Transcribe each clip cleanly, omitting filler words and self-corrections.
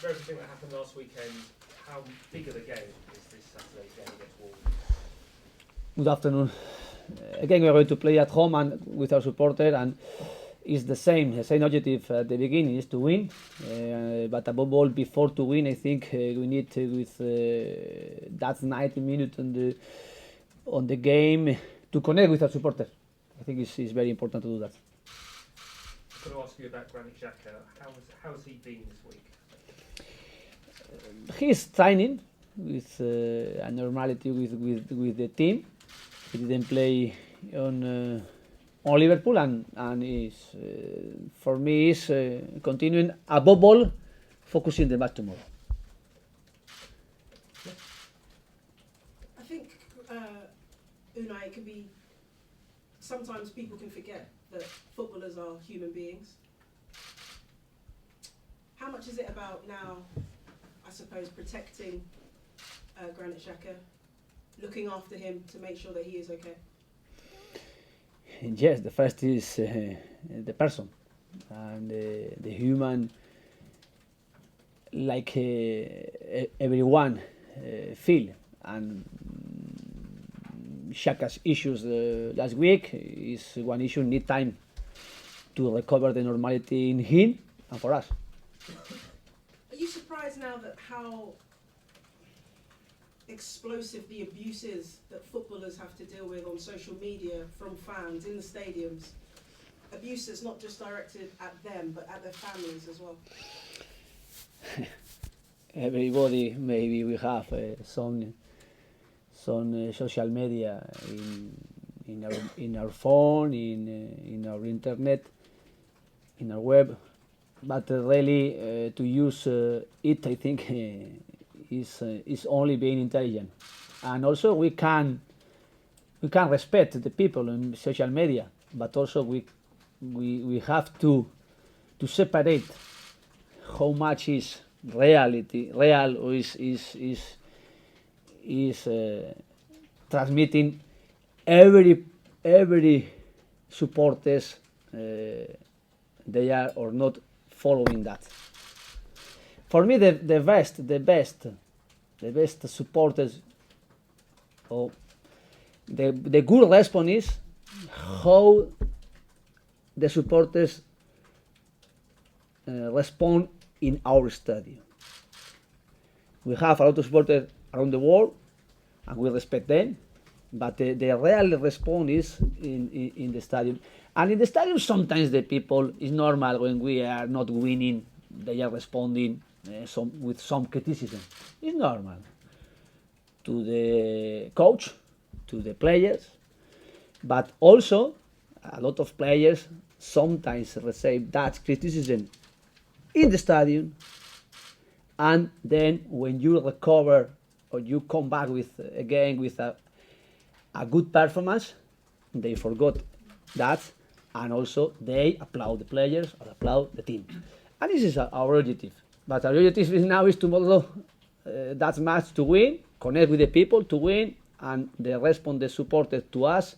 after everything that happened last weekend, how big of a game is this Saturday's game against Wolves? Good afternoon. Again, we are going to play at home and with our supporter, and it's the same objective at the beginning is to win. But above all, before to win, I think we need to, with that 90 minutes on the game, to connect with our supporter. I think it's very important to do that. I'm going to ask you about Granit Xhaka. How has he been this week? He's training with a normality with the team. He didn't play on Liverpool, and is for me is continuing above all, focusing the match tomorrow. I think Unai, can be. Sometimes people can forget that footballers are human beings. How much is it about now, I suppose, protecting Granit Xhaka, looking after him to make sure that he is okay? Yes, the first is the person and the human, like everyone feel. And Xhaka's issues last week is one issue, need time to recover the normality in him and for us. Are you surprised now that how explosive the abuse is that footballers have to deal with on social media from fans in the stadiums? Abuse that's not just directed at them but at their families as well. Everybody, maybe we have some social media in our phone, in our internet, in our web, but really to use it, I think, is only being intelligent. And also we can respect the people on social media, but also we have to separate how much is real or is transmitting every supporters they are or not following that. For me, the best supporters, or the good response is how the supporters respond in our stadium. We have a lot of supporters around the world, and we respect them, but the real response is in the stadium. And in the stadium, sometimes the people, is normal when we are not winning, they are responding with some criticism. It's normal. To the coach, to the players, but also a lot of players sometimes receive that criticism in the stadium, and then when you recover or you come back with a good performance, they forgot that, and also they applaud the players or applaud the team. And this is our objective. But our objective now is tomorrow that match to win, connect with the people to win, and the response, the supporters to us,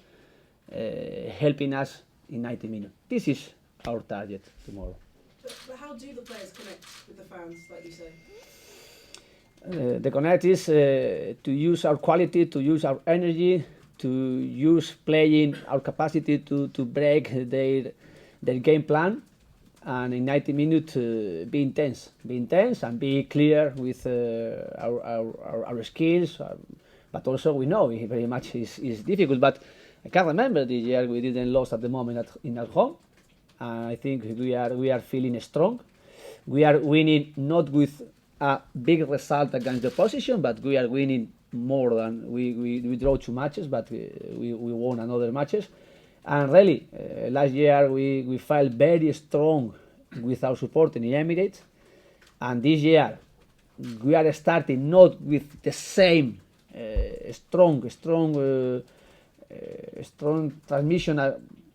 helping us in 90 minutes. This is our target tomorrow. But how do the players connect with the fans, like you say? The connect is to use our quality, to use our energy, to use playing our capacity to break their game plan, and in 90 minutes be intense and be clear with our skills. But also we know it very much is difficult. But I can remember this year we didn't lose at the moment at home. I think we are feeling strong. We are winning not with a big result against the opposition, but we are winning more than we draw 2 matches, but we won another matches. And really, last year we felt very strong with our support in the Emirates, and this year we are starting not with the same strong transmission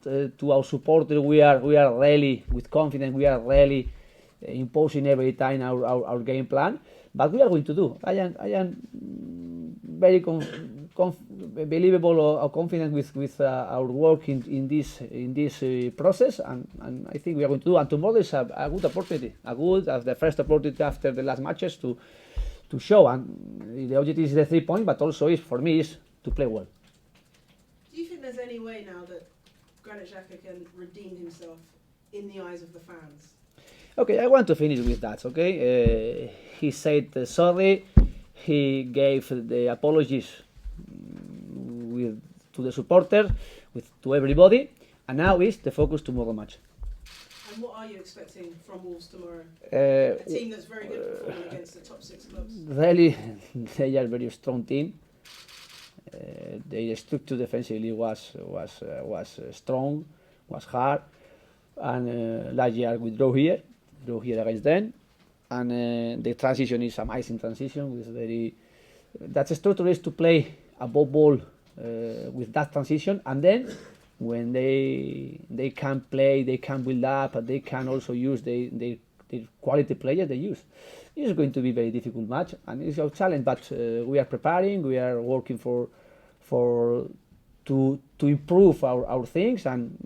to our supporters. We are really with confidence. We are really imposing every time our game plan. But we are going to do. I am very believable or confident with our work in this process, and I think we are going to do. And tomorrow is a good opportunity, the first opportunity after the last matches to show. And the objective is the 3 points, but also is for me is to play well. Do you think there's any way now that Granit Xhaka can redeem himself in the eyes of the fans? Okay, I want to finish with that. Okay, he said sorry. He gave the apologies to the supporters, to everybody, and now is the focus tomorrow match. And what are you expecting from Wolves tomorrow? A team that's very good performing against the top 6 clubs. Really, they are a very strong team. Their structure defensively was strong, was hard, and last year we drew here against them, and the transition is amazing transition with very. That structure is to play above ball with that transition, and then when they can play, they can build up, and they can also use the quality players they use. It's going to be a very difficult match, and it's a challenge. But we are preparing, we are working to improve our things, and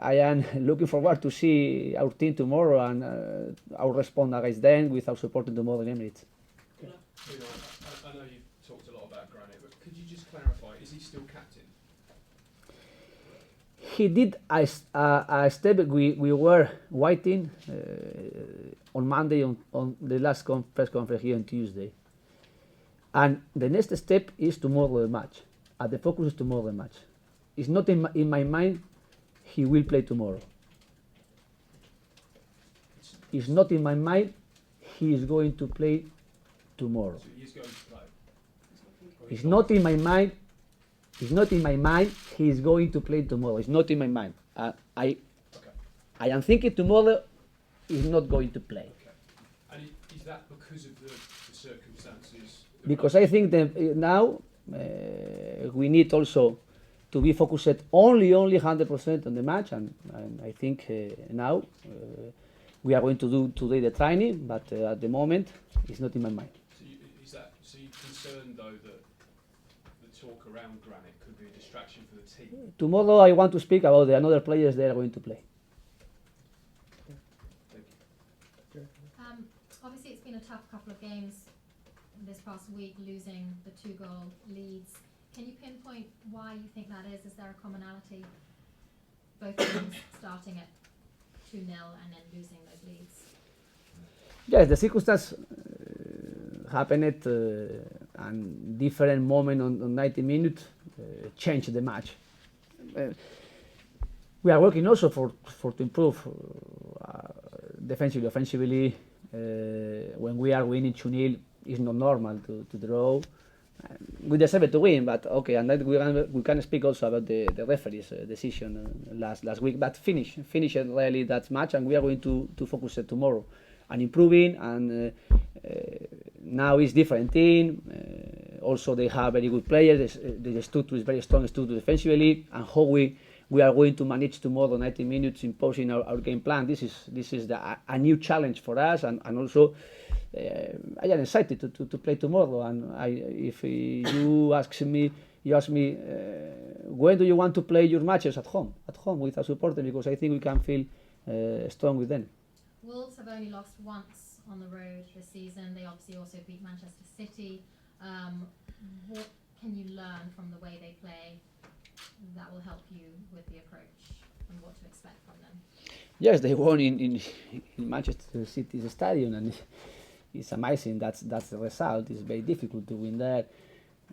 I am looking forward to see our team tomorrow and our response against them with our support in tomorrow in Emirates. I know you've talked a lot about Granit, but could you just clarify, is he still captain? He did a step. We were waiting on Monday on the last press conference here on Tuesday, and the next step is tomorrow the match. The focus is tomorrow the match. It's not in my mind he will play tomorrow. It's not in my mind he is going to play tomorrow. So he is going to play. It's not in my mind. It's not in my mind he is going to play tomorrow. It's not in my mind. I am thinking tomorrow he's not going to play. Okay. And is that because of the circumstances? Because I think that now we need also to be focused only 100% on the match, and I think now we are going to do today the training, but at the moment it's not in my mind. So you're concerned though that the talk around Granit could be a distraction for the team? Tomorrow I want to speak about the another players they are going to play. Thank you. Obviously it's been a tough couple of games this past week, losing the 2-goal leads. Can you pinpoint why you think that is? Is there a commonality? Both teams starting at 2-0 and then losing those leads? Yes, the circumstance happened at a different moment on 90 minutes, changed the match. We are working also for to improve defensively, offensively. When we are winning 2-0, it's not normal to draw. We deserve to win, but okay, and then we can speak also about the referee's decision last week. But finish really that match, and we are going to focus it tomorrow and improving. And now it's different team. Also, they have very good players. The structure is very strong structure defensively, and how we are going to manage tomorrow 90 minutes imposing our game plan. This is a new challenge for us, and also. I am excited to play tomorrow, and if you ask me, when do you want to play your matches at home with our supporters, because I think we can feel strong with them. Wolves have only lost once on the road this season. They obviously also beat Manchester City. What can you learn from the way they play that will help you with the approach and what to expect from them? Yes, they won in Manchester City's stadium, and it's amazing. That's the result. It's very difficult to win there.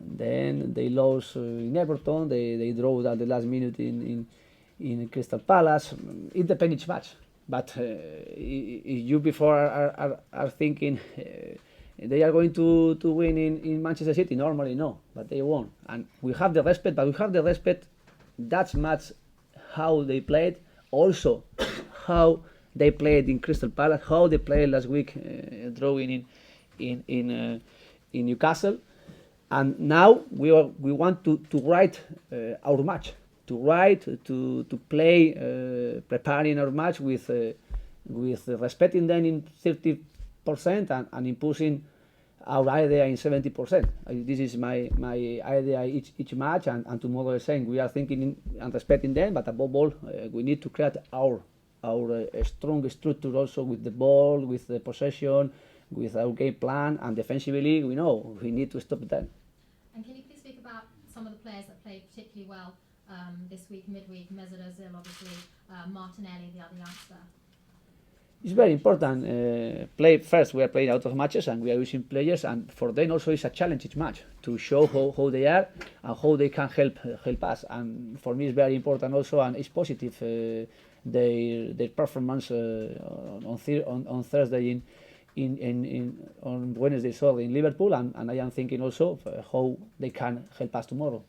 And then they lost in Everton. They drew at the last minute in Crystal Palace. It depends each match. But you before are thinking they are going to win in Manchester City. Normally no, but they won. And we have the respect. But we have the respect. That match, how they played, also how they played in Crystal Palace, how they played last week, drawing in Newcastle, and now we want to write our match, to play, preparing our match with respecting them in 30% and imposing our idea in 70%. This is my idea each match, and tomorrow the same. We are thinking and respecting them, but above all, we need to create our strong structure also with the ball, with the possession, with our game plan, and defensively, we know we need to stop them. And can you please speak about some of the players that played particularly well this week, midweek? Mesut Ozil, obviously, Martinelli, the other youngster. It's very important. First, we are playing out of matches and we are using players, and for them also it's a challenge each match to show how they are and how they can help us. And for me, it's very important also, and it's positive their performance on Thursday on Wednesday, sorry, in Liverpool, and I am thinking also how they can help us tomorrow.